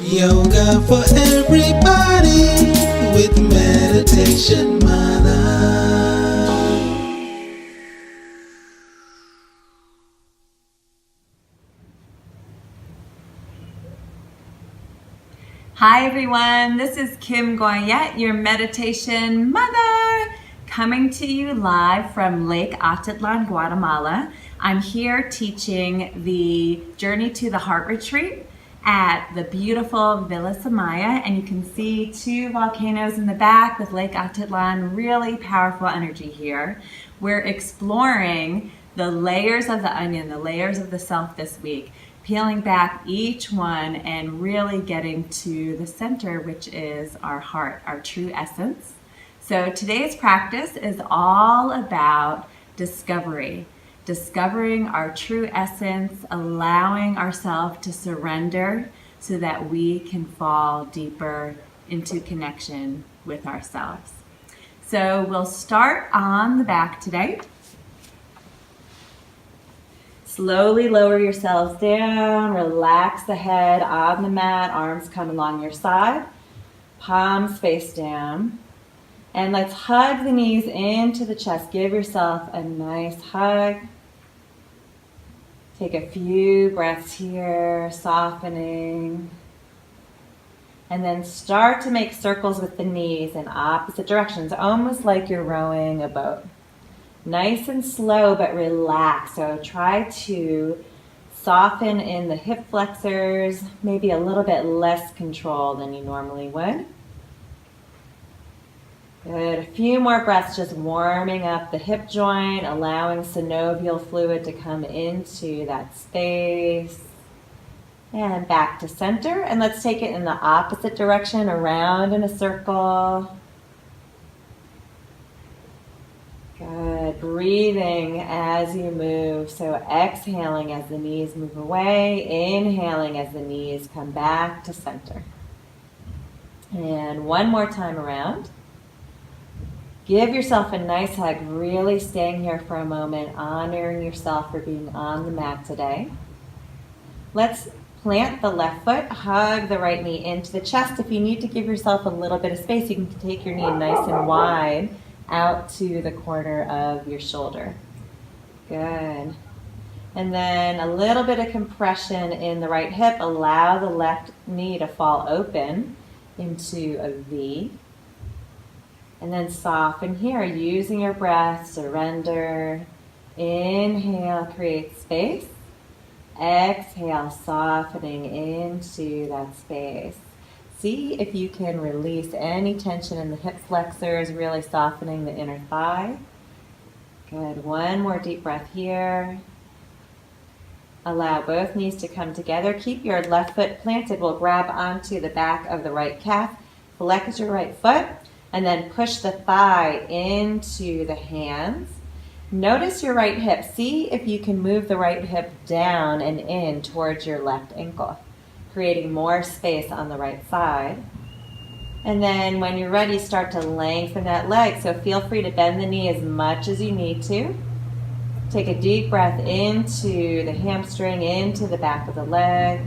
Yoga for everybody with Meditation Mutha. Hi everyone, this is Kim Goyette, your Meditation Mother, coming to you live from Lake Atitlan, Guatemala. I'm here teaching the Journey to the Heart Retreat at the beautiful Villa Samaya, and you can see two volcanoes in the back with Lake Atitlan. Really powerful energy here. We're exploring the layers of the onion, the layers of the self this week, peeling back each one and really getting to the center, which is our heart, our true essence. So today's practice is all about discovery. Discovering our true essence, allowing ourselves to surrender so that we can fall deeper into connection with ourselves. So we'll start on the back today. Slowly lower yourselves down, relax the head on the mat, arms come along your side, palms face down. And let's hug the knees into the chest. Give yourself a nice hug. Take a few breaths here, softening. And then start to make circles with the knees in opposite directions, almost like you're rowing a boat. Nice and slow, but relax. So try to soften in the hip flexors, maybe a little bit less control than you normally would. Good. A few more breaths, just warming up the hip joint, allowing synovial fluid to come into that space. And back to center. And let's take it in the opposite direction, around in a circle. Good. Breathing as you move. So exhaling as the knees move away. Inhaling as the knees come back to center. And one more time around. Give yourself a nice hug, really staying here for a moment, honoring yourself for being on the mat today. Let's plant the left foot, hug the right knee into the chest. If you need to give yourself a little bit of space, you can take your knee nice and wide out to the corner of your shoulder. Good. And then a little bit of compression in the right hip. Allow the left knee to fall open into a V. And then soften here, using your breath, surrender. Inhale, create space. Exhale, softening into that space. See if you can release any tension in the hip flexors, really softening the inner thigh. Good, one more deep breath here. Allow both knees to come together. Keep your left foot planted. We'll grab onto the back of the right calf. Flex your right foot. And then push the thigh into the hands. Notice your right hip. See if you can move the right hip down and in towards your left ankle, creating more space on the right side. And then when you're ready, start to lengthen that leg. So feel free to bend the knee as much as you need to. Take a deep breath into the hamstring, into the back of the leg.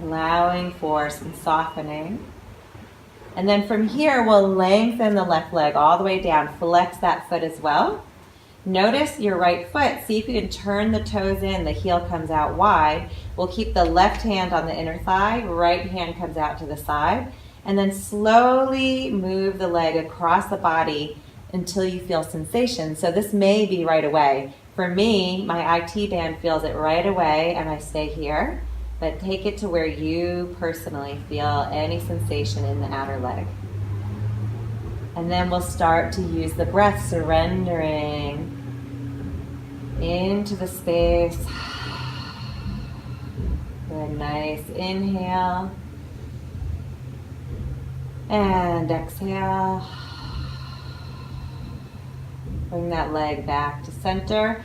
Allowing for some softening. And then from here, we'll lengthen the left leg all the way down. Flex that foot as well. Notice your right foot. See if you can turn the toes in. The heel comes out wide. We'll keep the left hand on the inner thigh. Right hand comes out to the side. And then slowly move the leg across the body until you feel sensation. So this may be right away. For me, my IT band feels it right away, and I stay here. But take it to where you personally feel any sensation in the outer leg. And then we'll start to use the breath, surrendering into the space. Good, nice inhale. And exhale. Bring that leg back to center.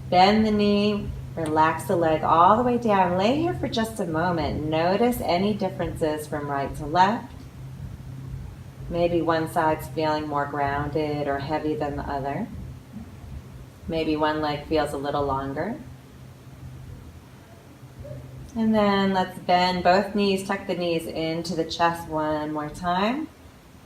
Bend the knee. Relax the leg all the way down. Lay here for just a moment. Notice any differences from right to left. Maybe one side's feeling more grounded or heavy than the other. Maybe one leg feels a little longer. And then let's bend both knees, tuck the knees into the chest one more time.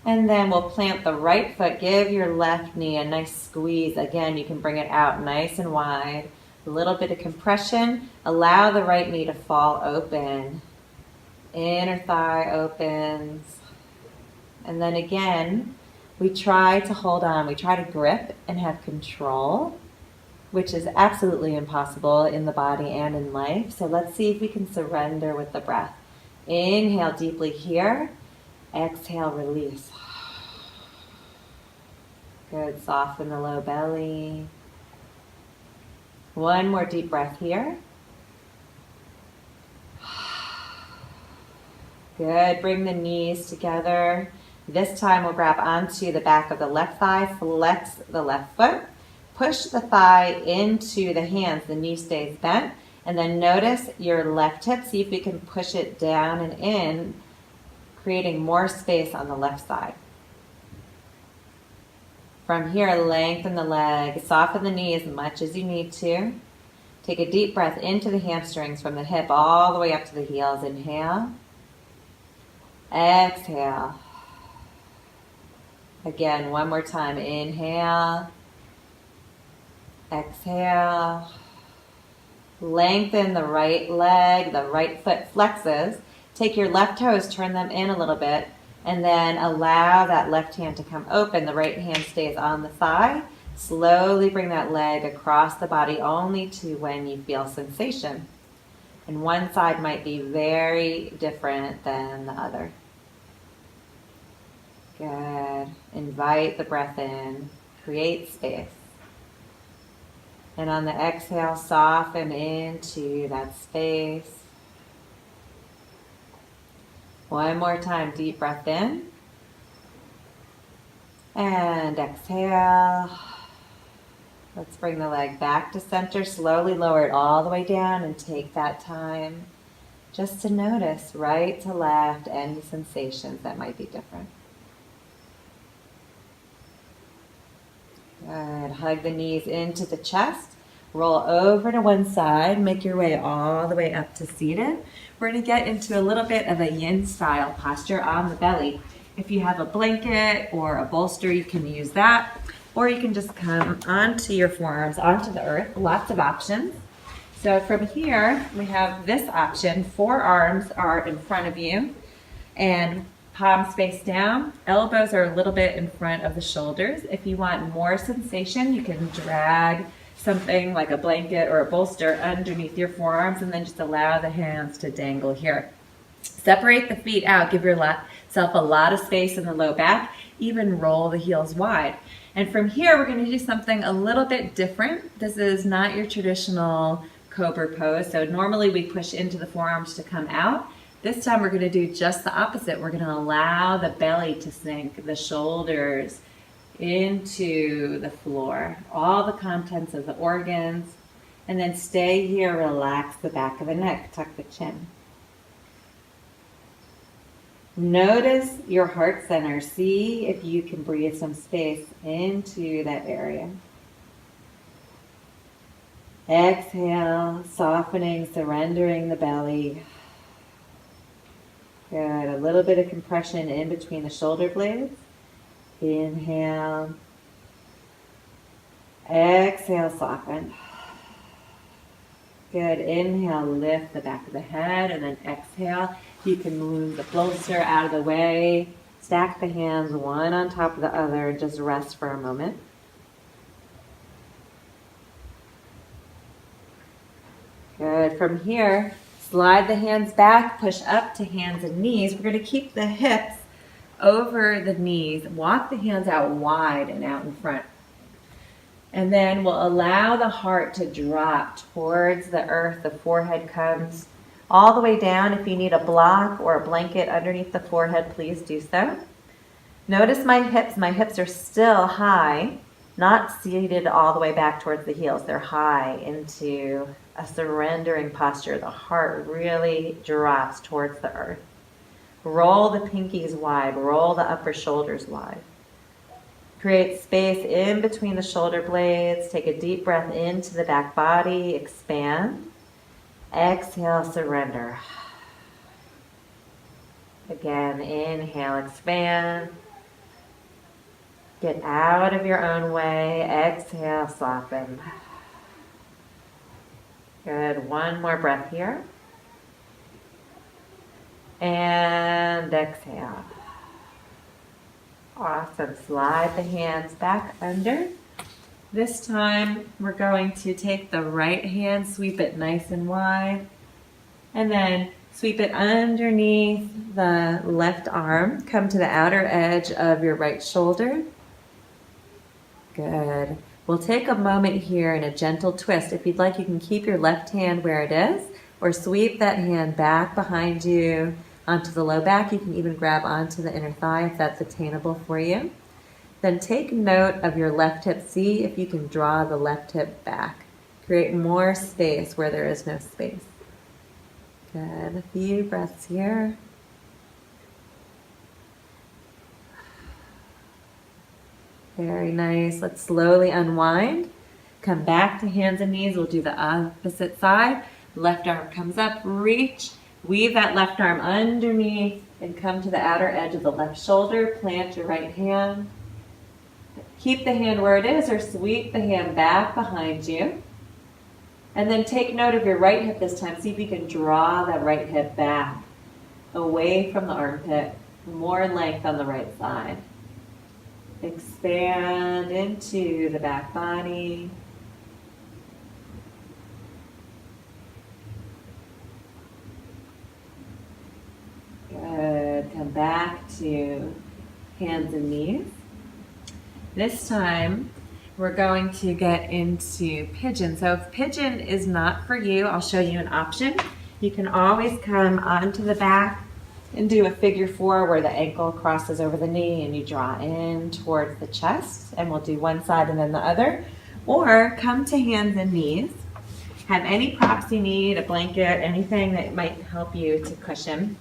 And then we'll plant the right foot. Give your left knee a nice squeeze. Again, you can bring it out nice and wide. A little bit of compression. Allow the right knee to fall open. Inner thigh opens. And then again, we try to hold on. We try to grip and have control, which is absolutely impossible in the body and in life. So let's see if we can surrender with the breath. Inhale deeply here. Exhale, release. Good, soften the low belly. One more deep breath here. Good, bring the knees together. This time we'll grab onto the back of the left thigh, flex the left foot, push the thigh into the hands, the knee stays bent, and then notice your left hip, see if we can push it down and in, creating more space on the left side. From here, lengthen the leg, soften the knee as much as you need to. Take a deep breath into the hamstrings from the hip all the way up to the heels. Inhale. Exhale. Again, one more time. Inhale. Exhale. Lengthen the right leg, the right foot flexes. Take your left toes, turn them in a little bit, and then allow that left hand to come open. The right hand stays on the thigh. Slowly bring that leg across the body only to when you feel sensation. And one side might be very different than the other. Good. Invite the breath in. Create space. And on the exhale, soften into that space. One more time, deep breath in. And exhale. Let's bring the leg back to center. Slowly lower it all the way down and take that time just to notice right to left any sensations that might be different. Good. Hug the knees into the chest. Roll over to one side. Make your way all the way up to seated. We're going to get into a little bit of a yin style posture on the belly. If you have a blanket or a bolster, you can use that. Or you can just come onto your forearms, onto the earth. Lots of options. So from here, we have this option. Forearms are in front of you and palms face down. Elbows are a little bit in front of the shoulders. If you want more sensation, you can drag something like a blanket or a bolster underneath your forearms and then just allow the hands to dangle here. Separate the feet out. Give yourself a lot of space in the low back. Even roll the heels wide. And from here, we're going to do something a little bit different. This is not your traditional cobra pose. So normally we push into the forearms to come out. This time we're going to do just the opposite. We're going to allow the belly to sink, the shoulders into the floor, all the contents of the organs, and then stay here, relax the back of the neck, tuck the chin. Notice your heart center. See if you can breathe some space into that area. Exhale, softening, surrendering the belly. Good. A little bit of compression in between the shoulder blades. Inhale. Exhale, soften. Good. Inhale, lift the back of the head, and then exhale. You can move the bolster out of the way. Stack the hands one on top of the other and just rest for a moment. Good. From here, slide the hands back, push up to hands and knees. We're going to keep the hips over the knees. Walk the hands out wide and out in front. And then we'll allow the heart to drop towards the earth. The forehead comes all the way down. If you need a block or a blanket underneath the forehead, please do so. Notice my hips. My hips are still high, not seated all the way back towards the heels. They're high into a surrendering posture. The heart really drops towards the earth. Roll the pinkies wide. Roll the upper shoulders wide. Create space in between the shoulder blades. Take a deep breath into the back body. Expand. Exhale, surrender. Again, inhale, expand. Get out of your own way. Exhale, soften. Good. One more breath here. And exhale. Awesome. Slide the hands back under. This time we're going to take the right hand, sweep it nice and wide, and then sweep it underneath the left arm. Come to the outer edge of your right shoulder. Good. We'll take a moment here in a gentle twist. If you'd like, you can keep your left hand where it is, or sweep that hand back behind you onto the low back. You can even grab onto the inner thigh if that's attainable for you. Then take note of your left hip. See if you can draw the left hip back. Create more space where there is no space. Good. A few breaths here. Very nice. Let's slowly unwind. Come back to hands and knees. We'll do the opposite side. Left arm comes up, reach. Weave that left arm underneath and come to the outer edge of the left shoulder. Plant your right hand. Keep the hand where it is or sweep the hand back behind you. And then take note of your right hip this time. See if you can draw that right hip back away from the armpit. More length on the right side. Expand into the back body. Good. Come back to hands and knees. This time, we're going to get into pigeon. So if pigeon is not for you, I'll show you an option. You can always come onto the back and do a figure four where the ankle crosses over the knee and you draw in towards the chest. And we'll do one side and then the other. Or come to hands and knees. Have any props you need, a blanket, anything that might help you to cushion.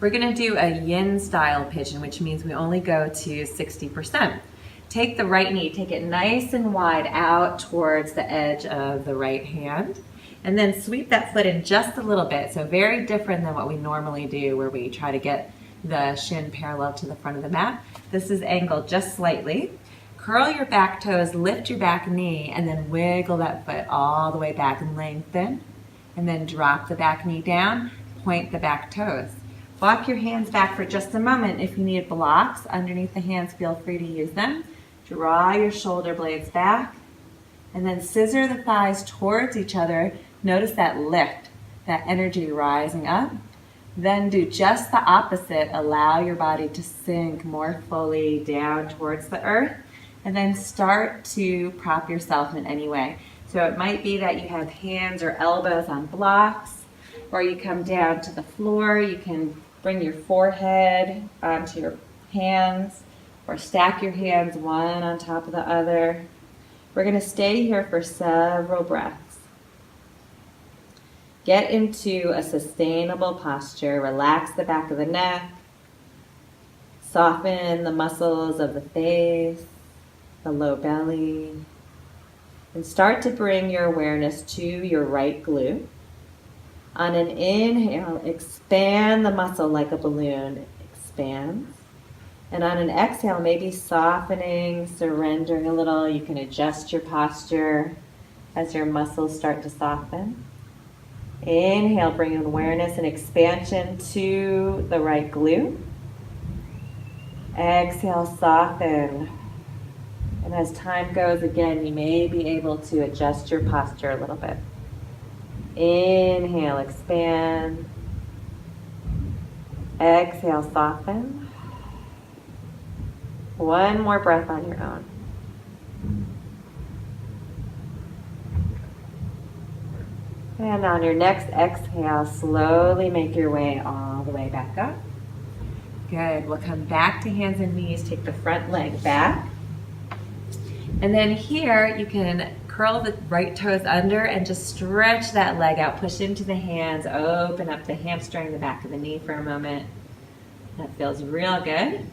We're going to do a yin style pigeon, which means we only go to 60%. Take the right knee, take it nice and wide out towards the edge of the right hand, and then sweep that foot in just a little bit. So very different than what we normally do where we try to get the shin parallel to the front of the mat. This is angled just slightly. Curl your back toes, lift your back knee, and then wiggle that foot all the way back and lengthen. And then drop the back knee down, point the back toes. Walk your hands back for just a moment. If you need blocks underneath the hands, feel free to use them. Draw your shoulder blades back, and then scissor the thighs towards each other. Notice that lift, that energy rising up. Then do just the opposite. Allow your body to sink more fully down towards the earth, and then start to prop yourself in any way. So it might be that you have hands or elbows on blocks, or you come down to the floor. You can bring your forehead onto your hands, or stack your hands one on top of the other. We're going to stay here for several breaths. Get into a sustainable posture. Relax the back of the neck. Soften the muscles of the face, the low belly. And start to bring your awareness to your right glute. On an inhale, expand the muscle like a balloon. Expands. And on an exhale, maybe softening, surrendering a little. You can adjust your posture as your muscles start to soften. Inhale, bring awareness and expansion to the right glute. Exhale, soften. And as time goes, again, you may be able to adjust your posture a little bit. Inhale, expand. Exhale, soften. One more breath on your own. And on your next exhale, slowly make your way all the way back up. Good. We'll come back to hands and knees. Take the front leg back. And then here you can curl the right toes under and just stretch that leg out. Push into the hands. Open up the hamstring, the back of the knee for a moment. That feels real good.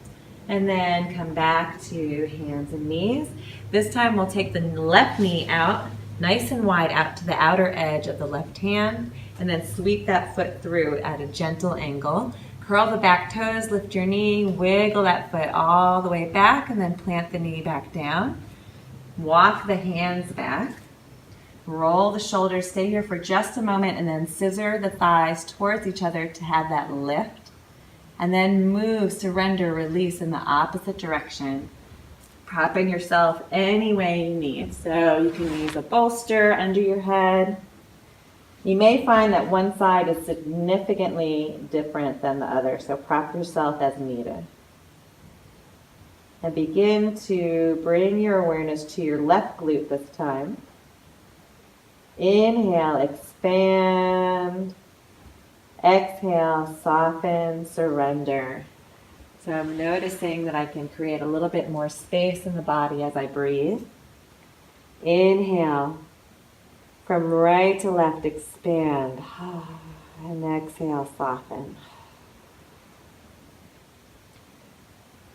And then come back to hands and knees. This time we'll take the left knee out, nice and wide out to the outer edge of the left hand, and then sweep that foot through at a gentle angle. Curl the back toes, lift your knee, wiggle that foot all the way back, and then plant the knee back down. Walk the hands back. Roll the shoulders, stay here for just a moment, and then scissor the thighs towards each other to have that lift. And then move, surrender, release in the opposite direction. Propping yourself any way you need. So you can use a bolster under your head. You may find that one side is significantly different than the other, so prop yourself as needed. And begin to bring your awareness to your left glute this time. Inhale, expand. Exhale, soften, surrender. So I'm noticing that I can create a little bit more space in the body as I breathe. Inhale, from right to left, expand. And exhale, soften.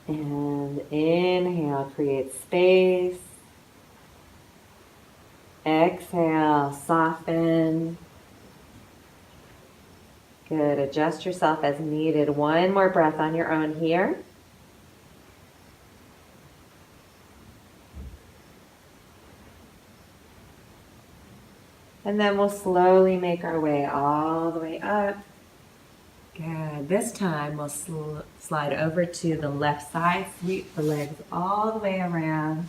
And inhale, create space. Exhale, soften. Good. Adjust yourself as needed. One more breath on your own here. And then we'll slowly make our way all the way up. Good. This time we'll slide over to the left side. Sweep the legs all the way around.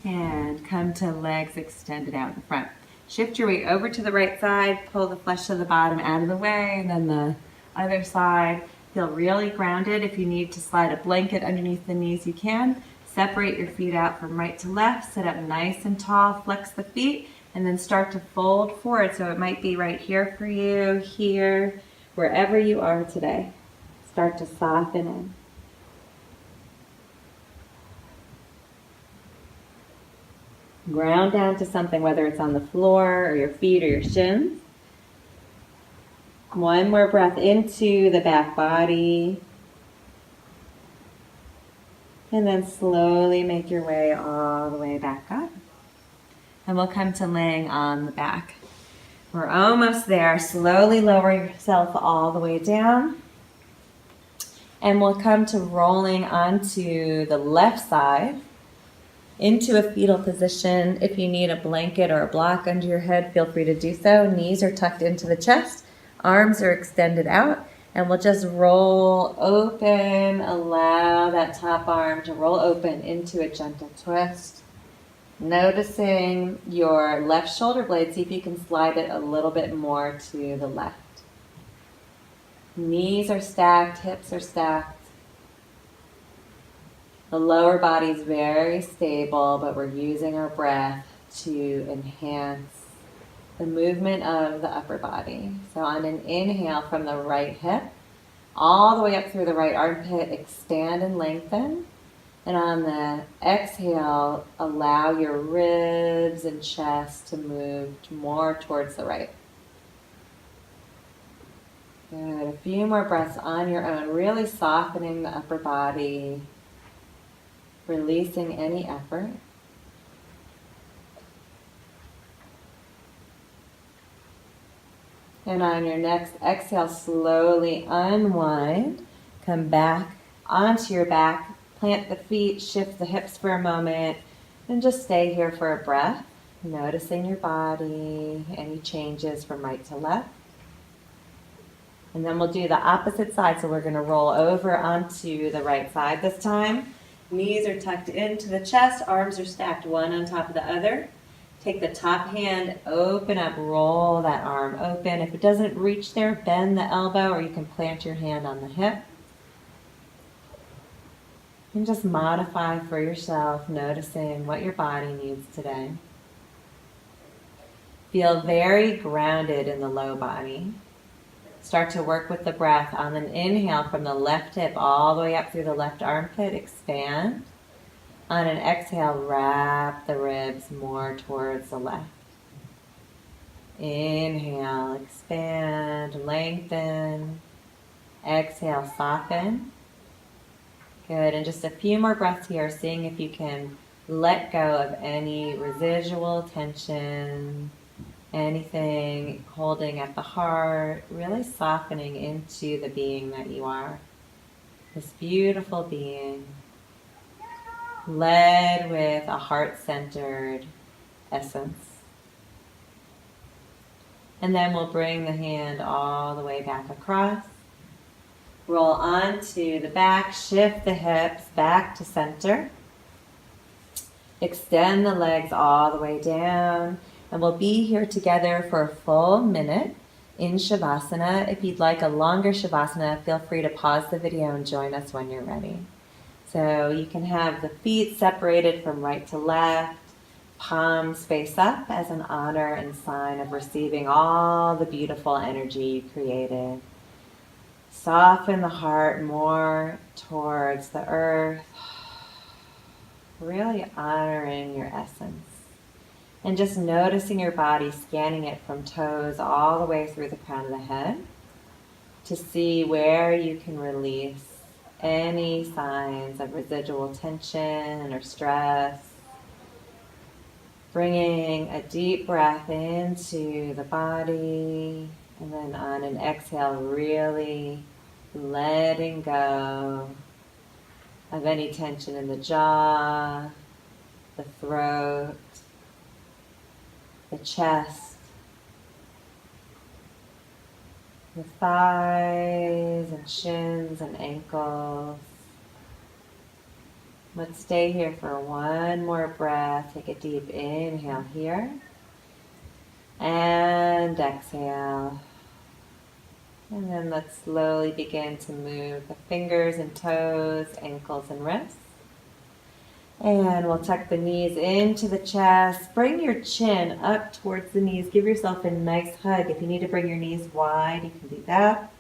And come to legs extended out in front. Shift your weight over to the right side, pull the flesh to the bottom out of the way, and then the other side. Feel really grounded. If you need to slide a blanket underneath the knees, you can. Separate your feet out from right to left, sit up nice and tall, flex the feet, and then start to fold forward. So it might be right here for you, here, wherever you are today. Start to soften in. Ground down to something, whether it's on the floor or your feet or your shins. One more breath into the back body. And then slowly make your way all the way back up. And we'll come to laying on the back. We're almost there. Slowly lower yourself all the way down. And we'll come to rolling onto the left side. Into a fetal position. If you need a blanket or a block under your head, feel free to do so. Knees are tucked into the chest. Arms are extended out. And we'll just roll open. Allow that top arm to roll open into a gentle twist. Noticing your left shoulder blade. See if you can slide it a little bit more to the left. Knees are stacked. Hips are stacked. The lower body is very stable, but we're using our breath to enhance the movement of the upper body. So on an inhale from the right hip, all the way up through the right armpit, expand and lengthen. And on the exhale, allow your ribs and chest to move more towards the right. Good. A few more breaths on your own, really softening the upper body. Releasing any effort. And on your next exhale, slowly unwind. Come back onto your back. Plant the feet, shift the hips for a moment, and just stay here for a breath. Noticing your body, any changes from right to left. And then we'll do the opposite side. So we're going to roll over onto the right side this time. Knees are tucked into the chest, arms are stacked one on top of the other. Take the top hand, open up, roll that arm open. If it doesn't reach there, bend the elbow, or you can plant your hand on the hip. And just modify for yourself, noticing what your body needs today. Feel very grounded in the low body. Start to work with the breath. On an inhale from the left hip all the way up through the left armpit, expand. On an exhale, wrap the ribs more towards the left. Inhale, expand, lengthen. Exhale, soften. Good, and just a few more breaths here, seeing if you can let go of any residual tension, anything holding at the heart, really softening into the being that you are. This beautiful being, led with a heart-centered essence. And then we'll bring the hand all the way back across. Roll onto the back, shift the hips back to center. Extend the legs all the way down. And we'll be here together for a full minute in Shavasana. If you'd like a longer Shavasana, feel free to pause the video and join us when you're ready. So you can have the feet separated from right to left, palms face up as an honor and sign of receiving all the beautiful energy you created. Soften the heart more towards the earth, really honoring your essence. And just noticing your body, scanning it from toes all the way through the crown of the head to see where you can release any signs of residual tension or stress. Bringing a deep breath into the body, and then on an exhale, really letting go of any tension in the jaw, the throat, the chest, the thighs and shins and ankles. Let's stay here for one more breath. Take a deep inhale here. And exhale. And then let's slowly begin to move the fingers and toes, ankles and wrists. And we'll tuck the knees into the chest. Bring your chin up towards the knees. Give yourself a nice hug. If you need to bring your knees wide, you can do that.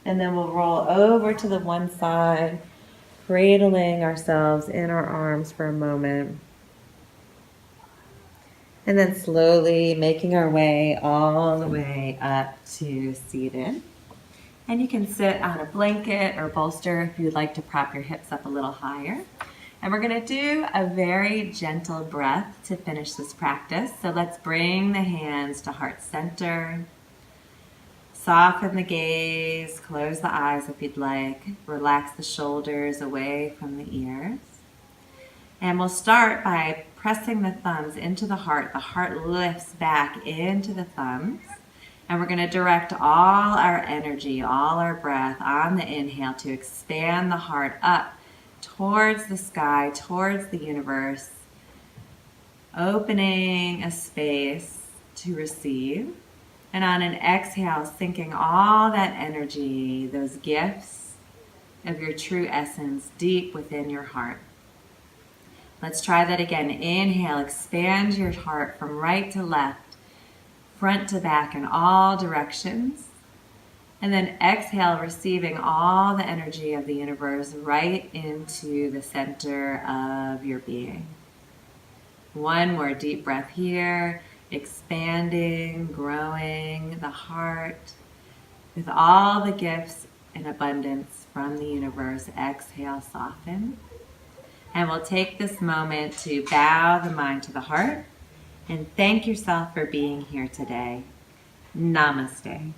And then we'll roll over to the one side, cradling ourselves in our arms for a moment. And then slowly making our way all the way up to seated. And you can sit on a blanket or bolster if you'd like to prop your hips up a little higher. And we're going to do a very gentle breath to finish this practice. So let's bring the hands to heart center. Soften the gaze, close the eyes if you'd like. Relax the shoulders away from the ears. And we'll start by pressing the thumbs into the heart. The heart lifts back into the thumbs. And we're going to direct all our energy, all our breath on the inhale to expand the heart up towards the sky, towards the universe, opening a space to receive. And on an exhale, sinking all that energy, those gifts of your true essence deep within your heart. Let's try that again. Inhale, expand your heart from right to left, front to back in all directions. And then exhale, receiving all the energy of the universe right into the center of your being. One more deep breath here, expanding, growing the heart with all the gifts and abundance from the universe. Exhale, soften. And we'll take this moment to bow the mind to the heart and thank yourself for being here today. Namaste.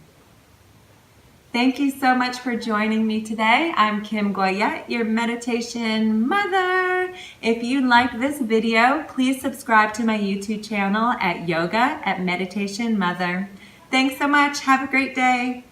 Thank you so much for joining me today. I'm Kim Goyette, your meditation mother. If you like this video, please subscribe to my YouTube channel at Yoga at Meditation Mother. Thanks so much. Have a great day.